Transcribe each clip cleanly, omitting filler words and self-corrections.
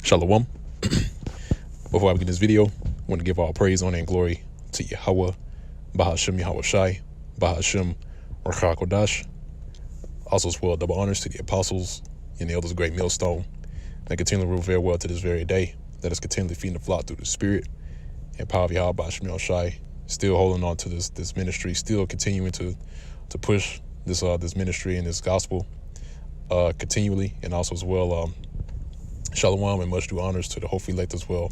Shalom. Before I begin this video, I want to give all praise, honor, and glory to Yahweh, Bahashem Yahweh Shai, Bahashem Ruach HaKodesh. Also as well, double honors to the apostles and the elders of Great Millstone that continually rule very well to this very day. Let us continually feed the flock through the Spirit and power of Yahweh, Bahashem Yahweh Shai. Still holding on to this ministry, still continuing to push this ministry and this gospel continually, and also as well Shalom and much due honors to the hopefully elect as well.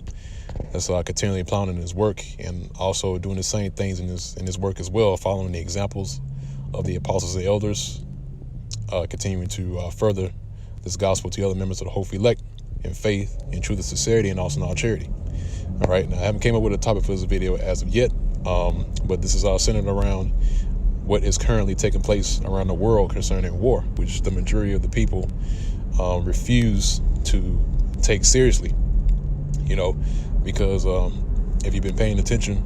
That's continually plowing in his work and also doing the same things in his work as well, following the examples of the apostles and elders, continuing to further this gospel to other members of the hopefully elect in faith, in truth and sincerity, and also in all charity. All right, now I haven't came up with a topic for this video as of yet, but this is all centered around what is currently taking place around the world concerning war, which the majority of the people refuse to take seriously, because if you've been paying attention,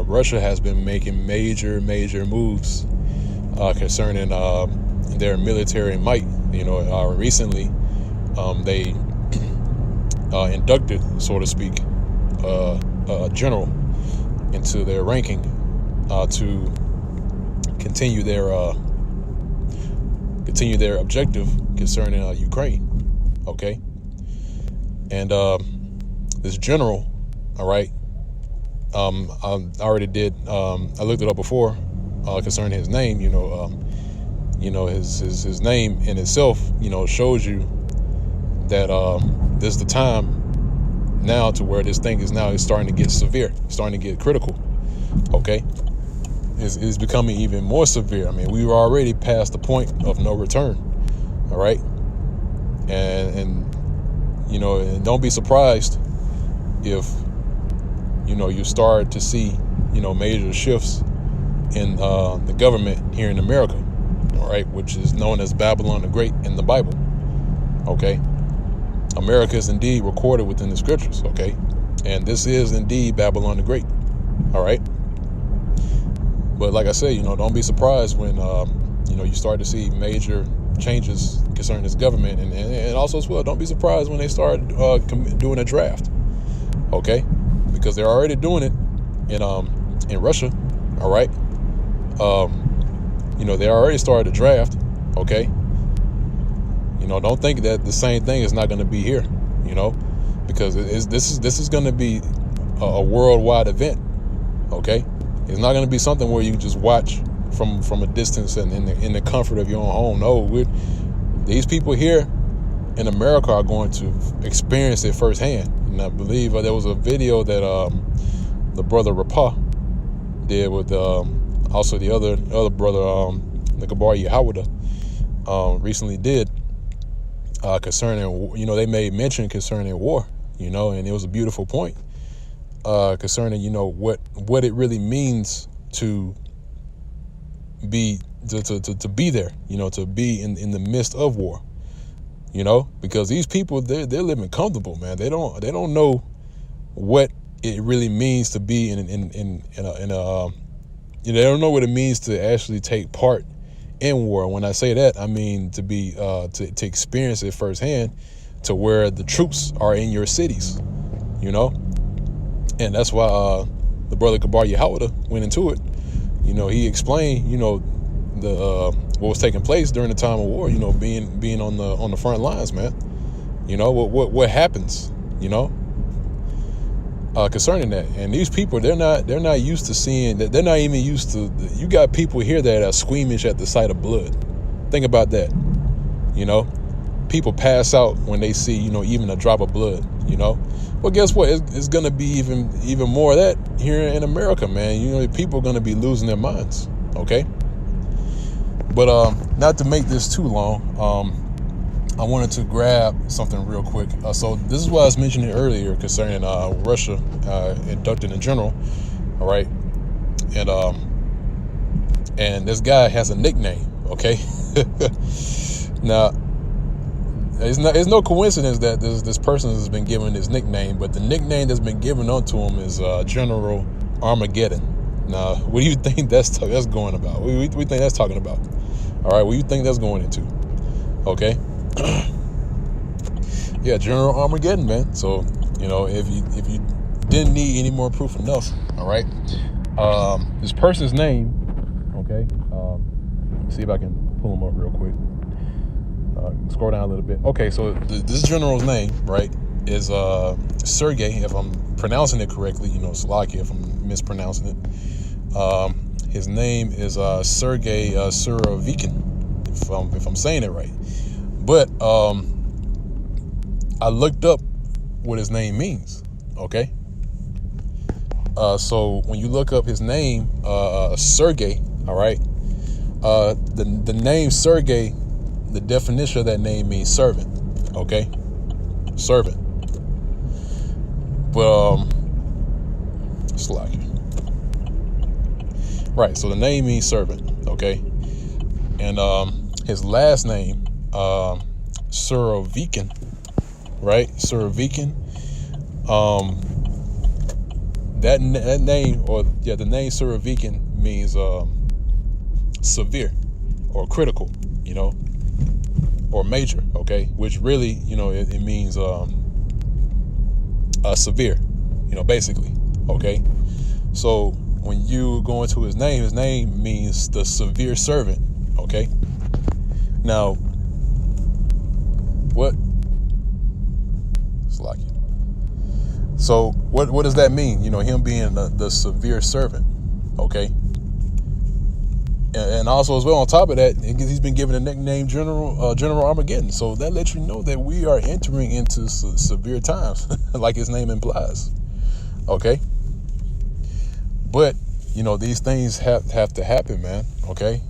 Russia has been making major moves concerning their military might. Recently they inducted, so to speak, a general into their ranking to continue their objective concerning Ukraine. Okay, and this general, all right, I already did. I looked it up before concerning his name. His name in itself, shows you that this is the time now to where this thing is starting to get severe, starting to get critical. Okay, it's becoming even more severe. I mean, we were already past the point of no return. All right, and don't be surprised if you start to see major shifts in the government here in America. All right, which is known as Babylon the Great in the Bible. Okay, America is indeed recorded within the scriptures. Okay, and this is indeed Babylon the Great. All right, but like I say, don't be surprised when you start to see major changes concerning this government, and also as well, don't be surprised when they start doing a draft. Okay, because they're already doing it in Russia. All right, they already started a draft. Okay, don't think that the same thing is not going to be here. Because this is going to be a worldwide event. Okay, it's not going to be something where you can just watch from a distance and in the comfort of your own home. No, these people here in America are going to experience it firsthand. And I believe there was a video that the brother Rapah did with also the other brother, the Gabar Yahweh, recently did concerning, they made mention concerning war, and it was a beautiful point concerning, what it really means to be to be there, to be in the midst of war, because these people, they're living comfortable, man. They don't know what it really means to be in a they don't know what it means to actually take part in war. When I say that, I mean to be to experience it firsthand, to where the troops are in your cities, and that's why the brother Gabar Yahweh went into it. He explained, the what was taking place during the time of war. Being on the front lines, man. What happens, concerning that. And these people, they're not used to seeing that. They're not even used to. You got people here that are squeamish at the sight of blood. Think about that. People pass out when they see, even a drop of blood. Well, guess what? It's gonna be even more of that here in America, man. People are gonna be losing their minds. Okay. But not to make this too long, I wanted to grab something real quick. So this is what I was mentioning earlier concerning Russia inducting a general. All right, and this guy has a nickname. Okay, now it's no coincidence that this person has been given his nickname, but the nickname that's been given unto him is General Armageddon. Now, what do you think that's going about? What do we think that's talking about? All right, what do you think that's going into? Okay. Yeah, General Armageddon, man. So, if you didn't need any more proof enough, all right. This person's name, okay. See if I can pull him up real quick. Scroll down a little bit. Okay, so this general's name, right, is Sergei. If I'm pronouncing it correctly, Slovakia if I'm mispronouncing it. His name is Sergei Surovikin, if I'm saying it right. But I looked up what his name means. Okay. So when you look up his name, Sergei, all right, the name Sergei, the definition of that name means servant. Okay, servant. But Slovakia. Right. So the name means servant. Okay, and his last name, Surovikin. Right, Surovikin. That name, the name Surovikin means severe or critical, or major. Okay, which really, it means severe, basically. Okay, so when you go into his name means the severe servant. Okay, now what? Slovakia. So what does that mean? Him being the severe servant. Okay. And also as well, on top of that, he's been given a nickname General Armageddon. So that lets you know that we are entering into severe times, like his name implies. Okay. But these things have to happen, man. Okay.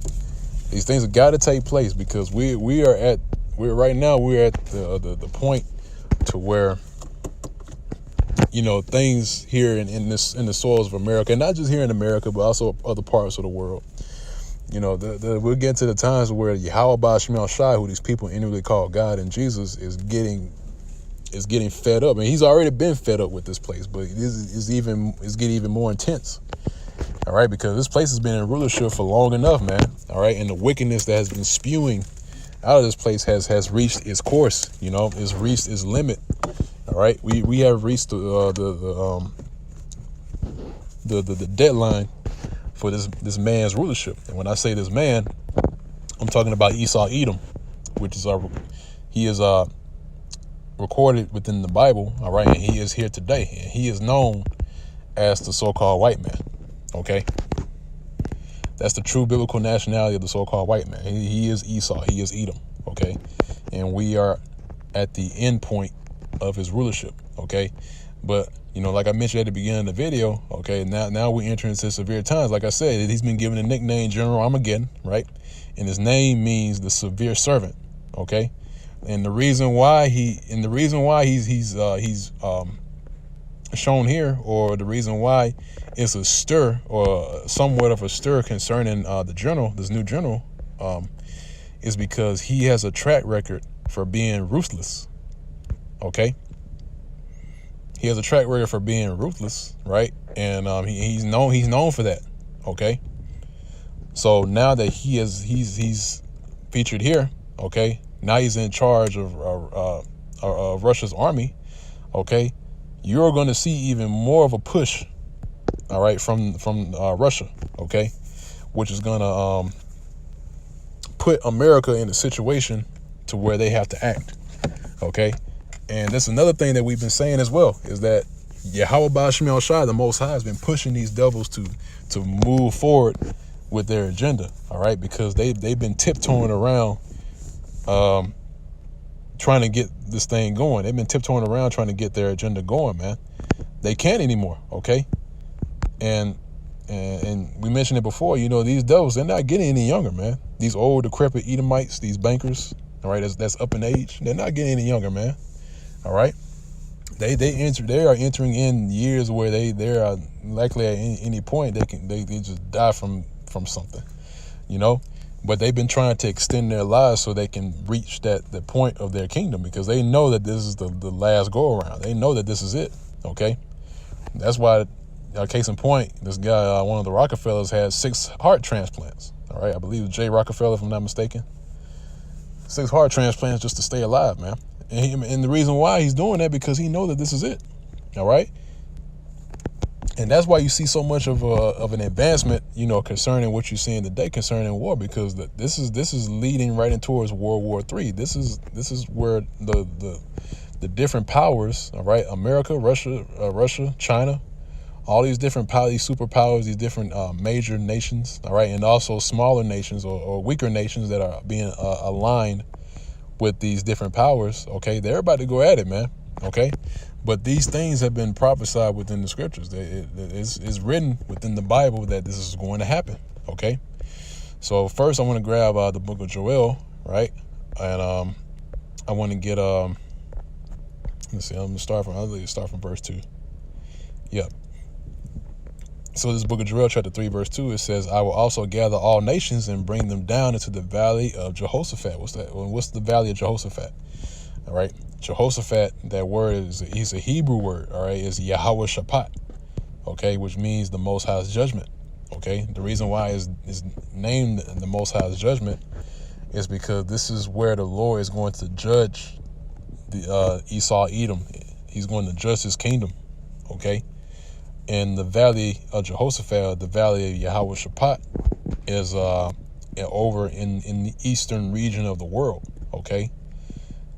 These things have got to take place, because we're at the point to where things here in the soils of America, and not just here in America, but also other parts of the world. We'll get to the times where Yahweh Shemel Shai, who these people inwardly call God and Jesus, is getting fed up, and he's already been fed up with this place, but it's getting even more intense. All right, because this place has been in rulership for long enough, man. All right, and the wickedness that has been spewing out of this place has reached its course. It's reached its limit. All right, we have reached the deadline for this man's rulership. And when I say this man, I'm talking about Esau Edom, which is he is recorded within the Bible. All right, and he is here today, and he is known as the so-called white man. Okay, that's the true biblical nationality of the so-called white man. He is Esau. He is Edom. Okay, and we are at the end point of his rulership. Okay, but like I mentioned at the beginning of the video, okay, now we enter into severe times. Like I said, he's been given a nickname General Armageddon, right? And his name means the severe servant. Okay, and the reason why he's shown here, or the reason why it's a stir, or somewhat of a stir concerning this new general, is because he has a track record for being ruthless. Okay, he has a track record for being ruthless, right? And he's known for that. Okay, so now that he's featured here, okay, now he's in charge of Russia's army. Okay, you're going to see even more of a push, all right, from Russia, okay, which is going to put America in a situation to where they have to act, okay. And that's another thing that we've been saying as well, is that Yahweh Shemel Shai, the Most High, has been pushing these devils to move forward with their agenda, all right, because they've been tiptoeing around trying to get this thing going. They've been tiptoeing around trying to get their agenda going, man. They can't anymore, okay? And we mentioned it before, these devils, they're not getting any younger, man. These old, decrepit Edomites, these bankers, all right, that's up in age, they're not getting any younger, man. All right, they are entering in years where they are likely at any point they just die from something, But they've been trying to extend their lives so they can reach the point of their kingdom, because they know that this is the last go around. They know that this is it. Okay, that's why. Case in point, this guy, one of the Rockefellers, had 6 heart transplants. All right, I believe Jay Rockefeller, if I'm not mistaken. 6 heart transplants just to stay alive, man. And the reason why he's doing that, because he knows that this is it. All right. And that's why you see so much of an advancement, concerning what you're seeing today concerning war, because this is leading right in towards World War III. This is where the different powers, all right, America, Russia, China, all these different these superpowers, these different major nations, all right, and also smaller nations or weaker nations that are being aligned with these different powers. Okay, they're about to go at it, man. Okay. But these things have been prophesied within the scriptures. It's written within the Bible that this is going to happen. Okay. So first I want to grab the book of Joel, right? And I want to get let's see, I'll start from verse 2. Yep. So this book of Joel, chapter 3, verse 2, it says, I will also gather all nations and bring them down into the valley of Jehoshaphat. What's that? What's the valley of Jehoshaphat? All right. Jehoshaphat, that word is a Hebrew word, all right, is Yahweh Shaphat, okay, which means the Most High's judgment. Okay. The reason why is named the Most High's judgment is because this is where the Lord is going to judge the Esau Edom. He's going to judge his kingdom. Okay. And the valley of Jehoshaphat, the valley of Yahweh Shaphat, is over in the eastern region of the world. Okay.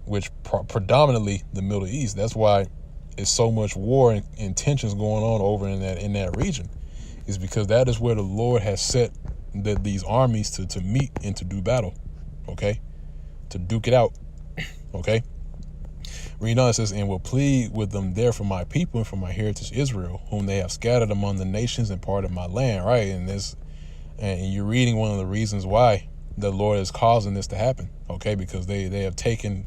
Which predominantly the Middle East. That's why it's so much war and tensions going on over in that region, is because that is where the Lord has set these armies to meet and to do battle. Okay, to duke it out. Okay. Read on, it says, and will plead with them there for my people and for my heritage Israel, whom they have scattered among the nations and part of my land. Right, and you're reading one of the reasons why the Lord is causing this to happen. Okay, because they have taken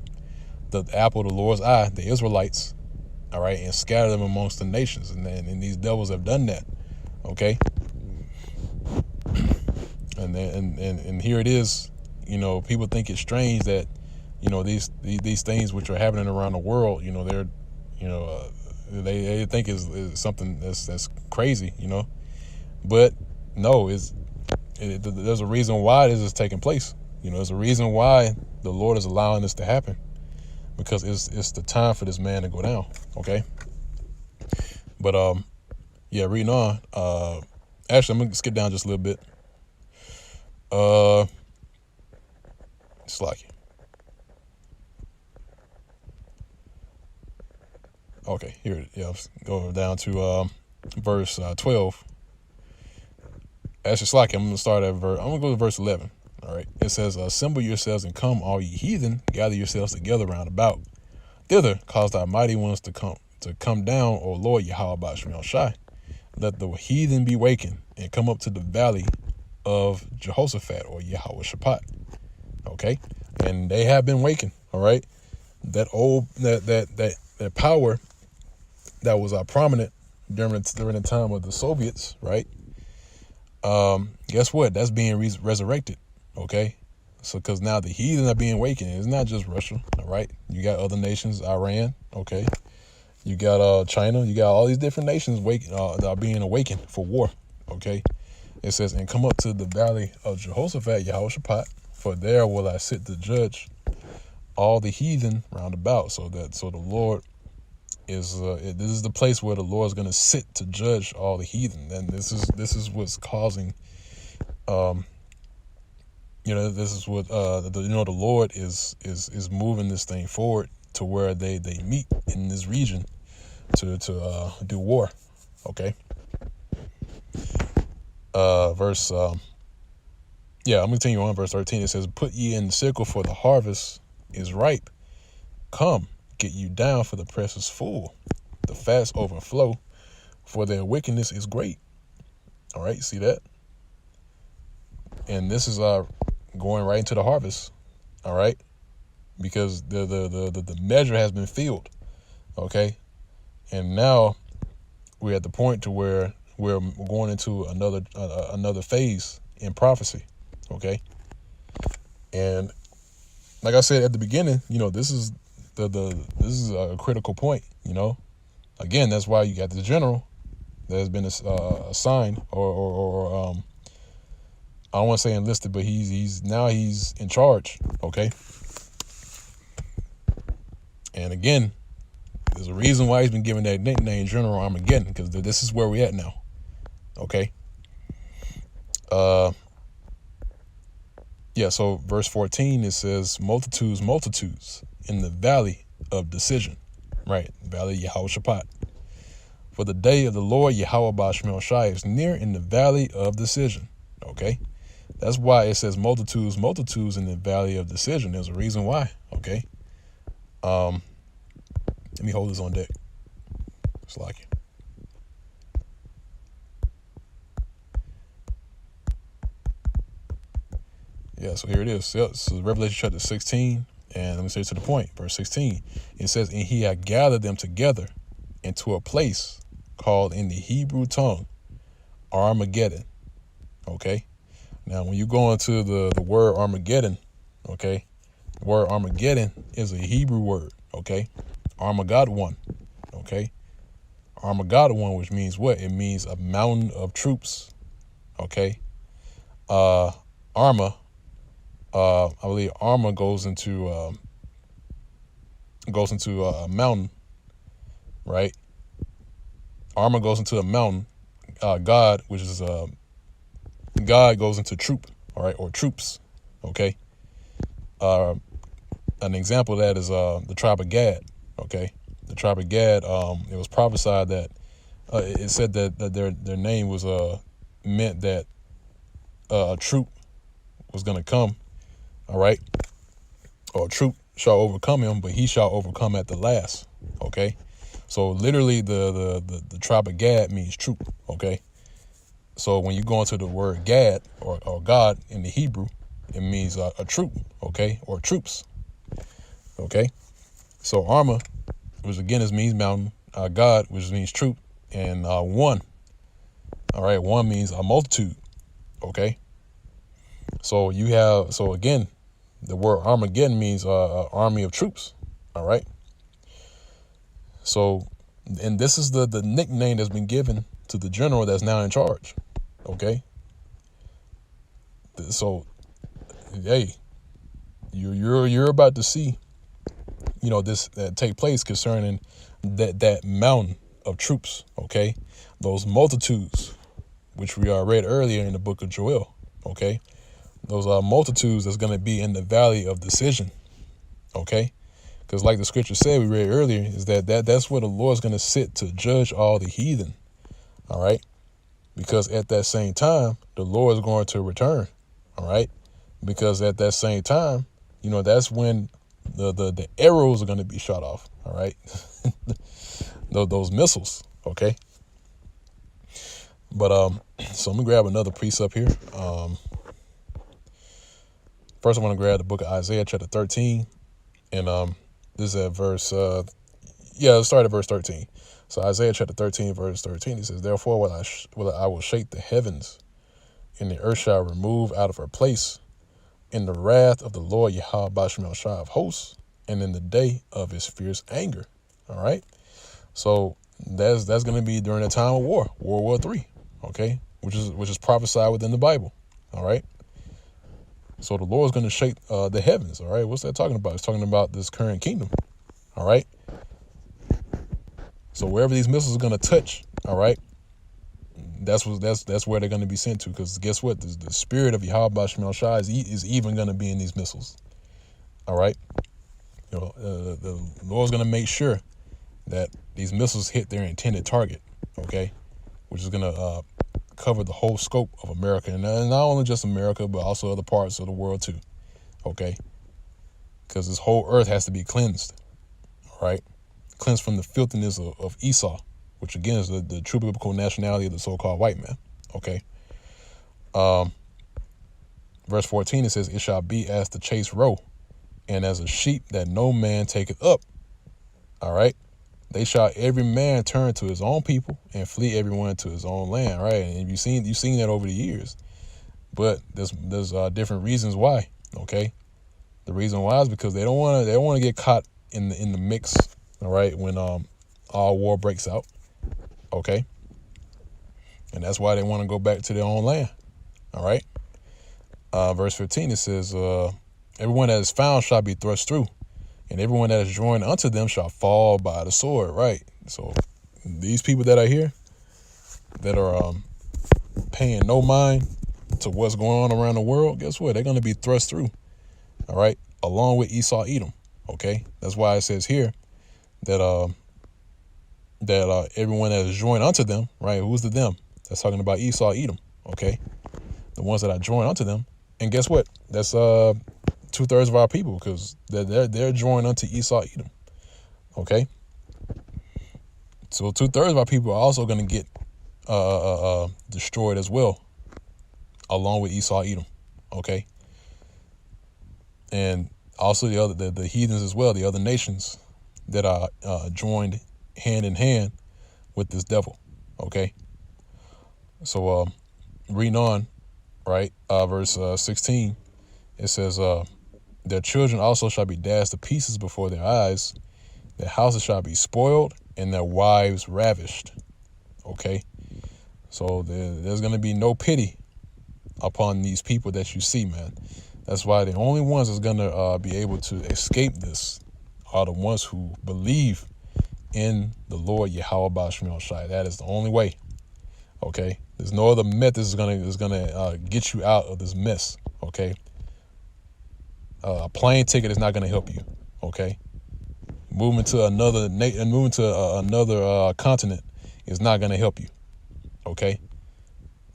the apple of the Lord's eye, the Israelites, all right, and scatter them amongst the nations. And these devils have done that. Okay. And here it is, people think it's strange that, these things which are happening around the world, they're, they think is something that's crazy, but no, there's a reason why this is taking place. There's a reason why the Lord is allowing this to happen. Because it's the time for this man to go down. Okay. But yeah, reading on. Actually, I'm gonna skip down just a little bit. Slacky. Okay, here. Yeah, let's go down to verse 12. Actually, Slacky. I'm gonna go to verse 11. All right. It says, assemble yourselves and come, all ye heathen, gather yourselves together round about. Thither cause thy mighty ones to come down, O Lord Yahweh Ba'Shem Shai. Let the heathen be wakened and come up to the valley of Jehoshaphat, or Yahweh Shaphat. Okay. And they have been wakened. All right. That power that was prominent during the time of the Soviets, right? Guess what? That's being resurrected. Okay. So, because now the heathen are being awakened. It's not just Russia. All right. You got other nations, Iran. Okay. You got China. You got all these different nations that are being awakened for war. Okay. It says, and come up to the valley of Jehoshaphat, Yahweh Shaphat, for there will I sit to judge all the heathen round about. So the Lord is, this is the place where the Lord is going to sit to judge all the heathen. And this is what's causing, this is what the Lord is moving this thing forward to where they meet in this region to do war. Okay. I'm gonna continue on verse 13. It says, put ye in the sickle, for the harvest is ripe. Come, get you down, for the press is full. The fast overflow, for their wickedness is great. All right, see that? And this is going right into the harvest. All right, because the measure has been filled. Okay, and now we're at the point to where we're going into another phase in prophecy. Okay, and like I said at the beginning, this is this is a critical point. Again, that's why you got the general that has been assigned, or I don't want to say enlisted, but he's in charge. Okay. And again, there's a reason why he's been given that nickname, General Armageddon, because this is where we're at now. Okay. So verse 14, it says, multitudes, multitudes in the valley of decision. Right, valley of Yehoshaphat. For the day of the Lord Yahweh Bashmel Shai is near in the valley of decision. Okay. That's why it says multitudes, multitudes in the valley of decision. There's a reason why. Okay. Let me hold this on deck. It's like it. Yeah, so here it is. So Revelation chapter 16, and let me say it to the point. Verse 16, it says, and he had gathered them together into a place called in the Hebrew tongue Armageddon. Okay. Now, when you go into the word Armageddon, okay, the word Armageddon is a Hebrew word. Okay. Armageddon. Okay. Armageddon, which means what? It means a mountain of troops. Okay. Arma. I believe Arma goes into a mountain, right? Arma goes into a mountain. God, which is God goes into troop, all right, or troops. Okay. An example of that is the tribe of Gad. Okay, the tribe of Gad. It was prophesied that it said that their name was meant that a troop was going to come. All right. Or a troop shall overcome him, but he shall overcome at the last. Okay. So literally the tribe of Gad means troop. Okay. So when you go into the word Gad or God in the Hebrew, it means a troop. Okay. Or troops. Okay. So Arma, which again means mountain, God, which means troop, and one. All right. One means a multitude. Okay. So again, the word Armageddon means army of troops. All right. So, and this is the nickname that's been given to the general that's now in charge. Okay. So, hey, you're about to see, this take place concerning that mountain of troops. Okay. Those multitudes, which we read earlier in the book of Joel. Okay. Those multitudes that's going to be in the valley of decision. Okay. Because like the scripture said, we read earlier, is that's where the Lord's going to sit to judge all the heathen. All right. Because at that same time, the Lord is going to return. All right. Because at that same time, that's when the arrows are going to be shot off. All right. Those missiles. Okay. But so I'm going to grab another precept here. First, I want to grab the book of Isaiah chapter 13. And this is at verse, let's start at verse 13. So Isaiah chapter 13, verse 13, it says, therefore I will shake the heavens, and the earth shall remove out of her place in the wrath of the Lord Yahweh Bashmel Shai of hosts, and in the day of his fierce anger. All right. So that's going to be during the time of World War III. Okay. Which is prophesied within the Bible. All right. So the Lord's going to shake the heavens. All right. What's that talking about? It's talking about this current kingdom. All right. So wherever these missiles are going to touch. All right. That's where they're going to be sent to. Because guess what? The spirit of Yahweh Bashmel Shai is even going to be in these missiles. All right. The Lord's going to make sure that these missiles hit their intended target. Okay. Which is going to cover the whole scope of America, and not only just America, but also other parts of the world too. Okay. Because this whole earth has to be cleansed. All right. Cleansed from the filthiness of Esau, which again is the true biblical nationality of the so-called white man. Okay. Verse 14, it says, it shall be as the chase roe, and as a sheep that no man taketh up. All right. They shall every man turn to his own people and flee everyone to his own land. Right. And you've seen that over the years, but there's different reasons why. Okay. The reason why is because they don't want to get caught in the mix. All right. When all war breaks out. Okay. And that's why they want to go back to their own land. All right. Verse 15, it says, everyone that is found shall be thrust through, and everyone that is joined unto them shall fall by the sword. Right. So these people that are here, that are paying no mind to what's going on around the world, guess what? They're going to be thrust through. All right. Along with Esau, Edom. Okay. That's why it says here that everyone that is joined unto them, right? Who's the them? That's talking about Esau, Edom. Okay. The ones that are joined unto them. And guess what? That's 2/3 of our people, because they're joined unto Esau, Edom. Okay. So 2/3 of our people are also going to get destroyed as well, along with Esau, Edom. Okay. And also the heathens as well, the other nations that are joined hand in hand with this devil. Okay. So reading on, right, verse 16, it says, their children also shall be dashed to pieces before their eyes, their houses shall be spoiled, and their wives ravished. Okay. So there's going to be no pity upon these people that you see, man. That's why the only ones that's going to be able to escape this are the ones who believe in the Lord Yahweh Ba'Shemel Shai. That is the only way. Okay. There's no other method that's gonna get you out of this mess. Okay. A plane ticket is not gonna help you. Okay. Moving to another continent is not gonna help you. Okay.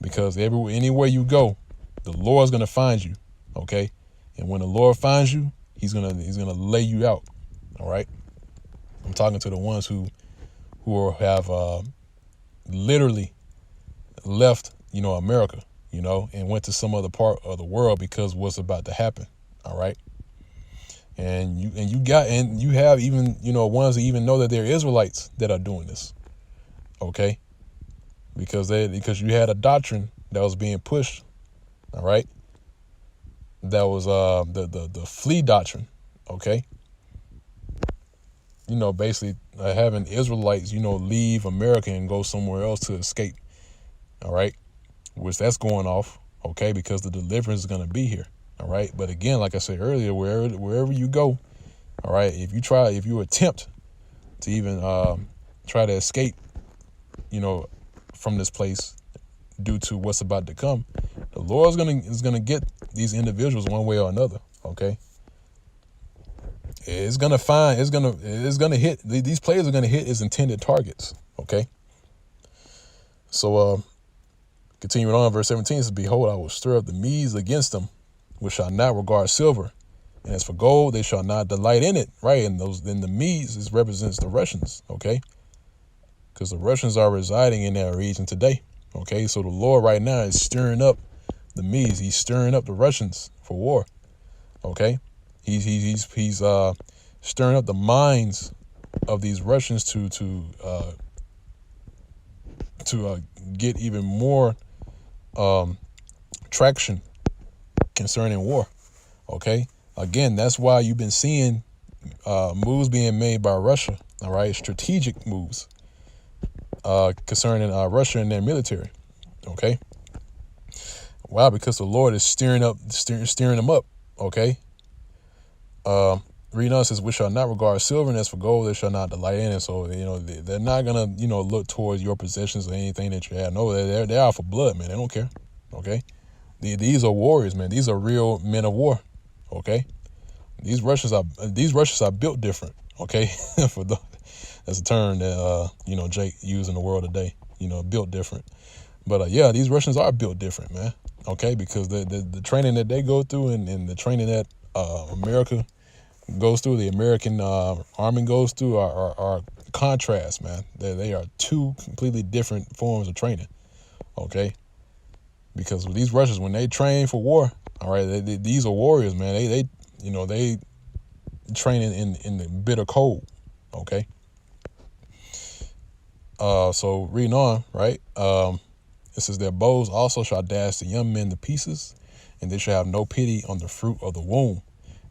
Because anywhere you go, the Lord's gonna find you. Okay. And when the Lord finds you, he's gonna lay you out. All right. I'm talking to the ones who have literally left, America, and went to some other part of the world because of what's about to happen. All right. And you have even, ones that even know that they're Israelites that are doing this. Okay. Because you had a doctrine that was being pushed. All right. That was the flee doctrine. Okay. Basically having Israelites, leave America and go somewhere else to escape. All right. Which that's going off. Okay. Because the deliverance is going to be here. All right. But again, like I said earlier, wherever you go. All right. If you attempt to even try to escape, from this place due to what's about to come, the Lord is gonna get these individuals one way or another. Okay. It's gonna hit. These players are gonna hit its intended targets. Okay. So continuing on, verse 17 says, behold, I will stir up the Medes against them, which shall not regard silver. And as for gold, they shall not delight in it. Right. And the Medes represents the Russians. Okay. Because the Russians are residing in that region today. Okay. So the Lord right now is stirring up the Medes. He's stirring up the Russians for war. Okay. He's stirring up the minds of these Russians to get even more traction concerning war. Okay. Again, that's why you've been seeing moves being made by Russia. All right. Strategic moves concerning Russia and their military. Okay. Wow. Because the Lord is steering them up. Okay. Reading on says, which shall not regard silver, and as for gold, they shall not delight in it. So, they're not going to, look towards your possessions or anything that you have. No, they're out for blood, man. They don't care. Okay. These are warriors, man. These are real men of war. Okay. These Russians are built different. Okay. That's a term that, Jake used in the world today, built different. But yeah, these Russians are built different, man. Okay. Because the training that they go through and the training that America goes through, the American army goes through are contrast, man. They are two completely different forms of training. Okay. Because with these Russians, when they train for war, all right, these are warriors, man. They train in the bitter cold. Okay. So reading on, right? It says their bows also shall dash the young men to pieces, and they shall have no pity on the fruit of the womb.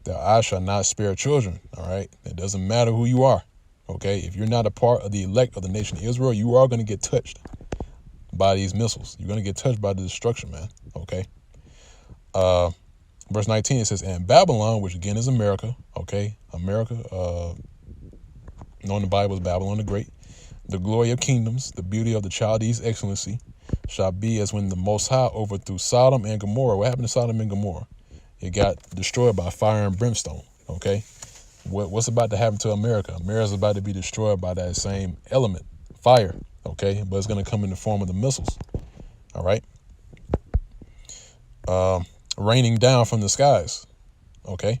Their eyes shall not spare children. All right. It doesn't matter who you are. Okay. If you're not a part of the elect of the nation of Israel, you are going to get touched by these missiles. You're going to get touched by the destruction, man. Okay. Verse 19, it says, and Babylon, which again is America, okay, America, known in the Bible as Babylon the Great, the glory of kingdoms, the beauty of the Chaldees' excellency, shall be as when the Most High overthrew Sodom and Gomorrah. What happened to Sodom and Gomorrah? It got destroyed by fire and brimstone, okay? What's about to happen to America? America's about to be destroyed by that same element, fire, okay? But it's going to come in the form of the missiles, all right? Raining down from the skies, okay?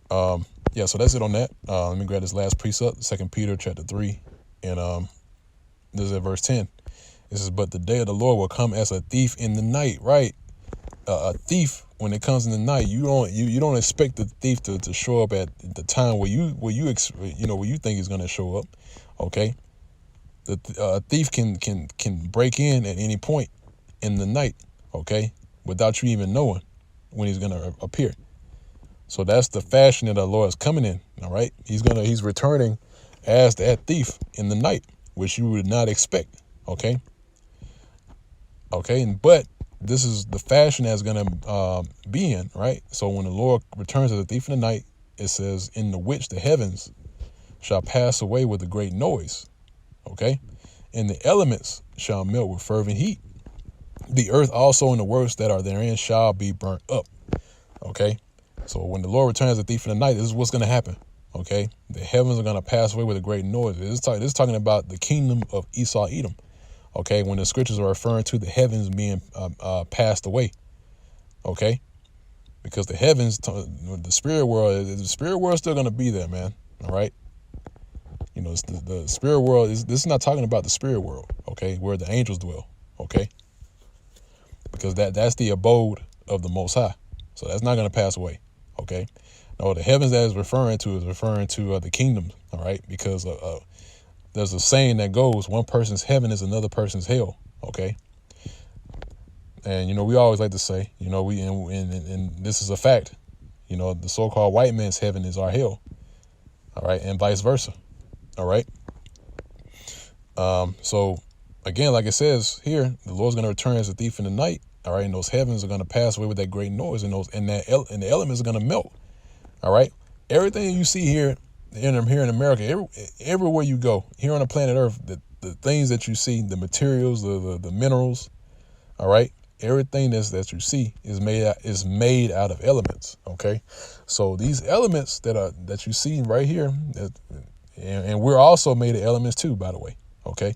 Yeah, so that's it on that. Let me grab this last precept, 2 Peter chapter 3, and this is at verse 10. It says, but the day of the Lord will come as a thief in the night, right? A thief, when it comes in the night, you don't expect the thief to show up at the time where you think he's going to show up, okay? The thief can break in at any point in the night, okay, without you even knowing when he's going to appear. So that's the fashion that our Lord is coming in, all right? He's returning as that thief in the night, which you would not expect, okay? Okay, but this is the fashion that's going to be in, right? So when the Lord returns as a thief in the night, it says, in the which the heavens shall pass away with a great noise, okay? And the elements shall melt with fervent heat. The earth also and the works that are therein shall be burnt up, okay? So when the Lord returns as a thief in the night, this is what's going to happen, okay? The heavens are going to pass away with a great noise. This is talking about the kingdom of Esau, Edom. Okay, when the scriptures are referring to the heavens being passed away, okay, because the heavens, the spirit world is still going to be there, man. All right, you know, the spirit world this is not talking about the spirit world, okay, where the angels dwell, okay, because that's the abode of the Most High, so that's not going to pass away, okay. No, the heavens that is referring to the kingdoms, all right, because there's a saying that goes, one person's heaven is another person's hell, okay? And, you know, we always like to say, you know, and this is a fact, you know, the so-called white man's heaven is our hell, all right, and vice versa, all right? So, again, like it says here, the Lord's going to return as a thief in the night, all right, and those heavens are going to pass away with that great noise, and the elements are going to melt, all right? Everything you see here, here in America, everywhere you go here on the planet Earth, the things that you see, the materials, the minerals, all right, everything that you see is made out of elements. Okay, so these elements that you see right here, and we're also made of elements too, by the way. Okay,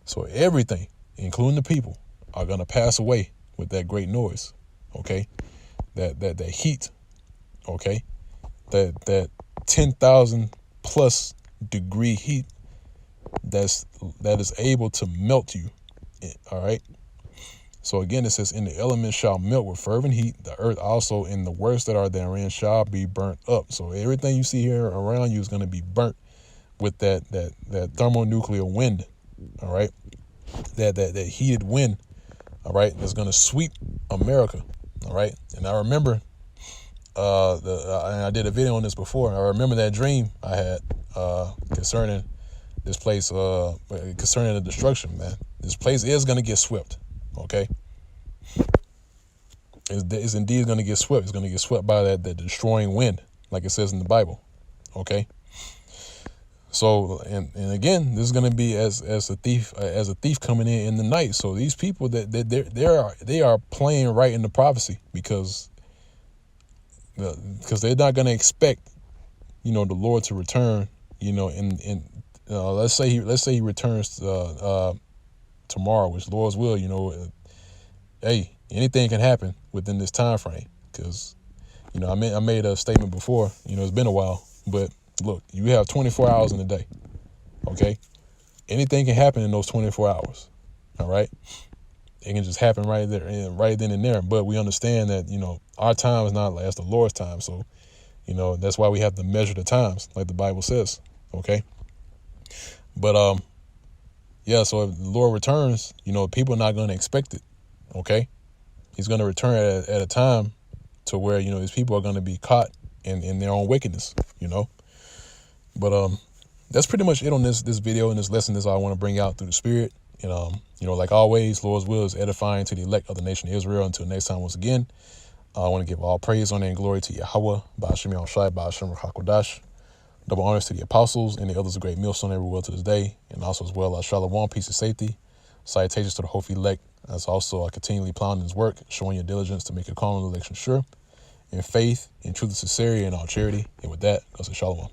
so everything, including the people, are gonna pass away with that great noise. Okay, that heat. Okay, that 10,000 plus degree heat that is able to melt you. All right. So again, it says, "In the elements shall melt with fervent heat. The earth also and the works that are therein shall be burnt up." So everything you see here around you is going to be burnt with that thermonuclear wind. All right. That heated wind. All right. That's going to sweep America. All right. And I remember. And I did a video on this before. I remember that dream I had concerning this place, concerning the destruction, man. This place is going to get swept, okay? It's indeed going to get swept. It's going to get swept by that destroying wind, like it says in the Bible, okay? So, and again, this is going to be as a thief coming in the night. So these people they are playing right in the prophecy because they're not going to expect, you know, the Lord to return, you know, let's say he returns tomorrow, which Lord's will, you know, hey, anything can happen within this time frame. Because, you know, I made a statement before, you know, it's been a while, but look, you have 24 hours in a day, okay? Anything can happen in those 24 hours, all right? It can just happen right there, right then and there. But we understand that, you know, our time is not as the Lord's time. So, you know, that's why we have to measure the times, like the Bible says. Okay. But, yeah, so if the Lord returns, you know, people are not going to expect it. Okay. He's going to return at a time to where, you know, these people are going to be caught in their own wickedness, you know. But, that's pretty much it on this video and this lesson. This is all I want to bring out through the Spirit. And, you know, like always, Lord's will is edifying to the elect of the nation of Israel. Until next time, once again, I want to give all praise, honor, and glory to Yahweh, Ba'ashem Yahushai, Ba'ashem Ruach. Double honors to the apostles and the elders of great millstone everywhere to this day, and also as well as Shalom, peace and safety. Salutations to the Hope elect, as also continually plowing his work, showing your diligence to make your calling election sure, in faith, in truth and sincerity, and all charity. And with that, go say Shalom.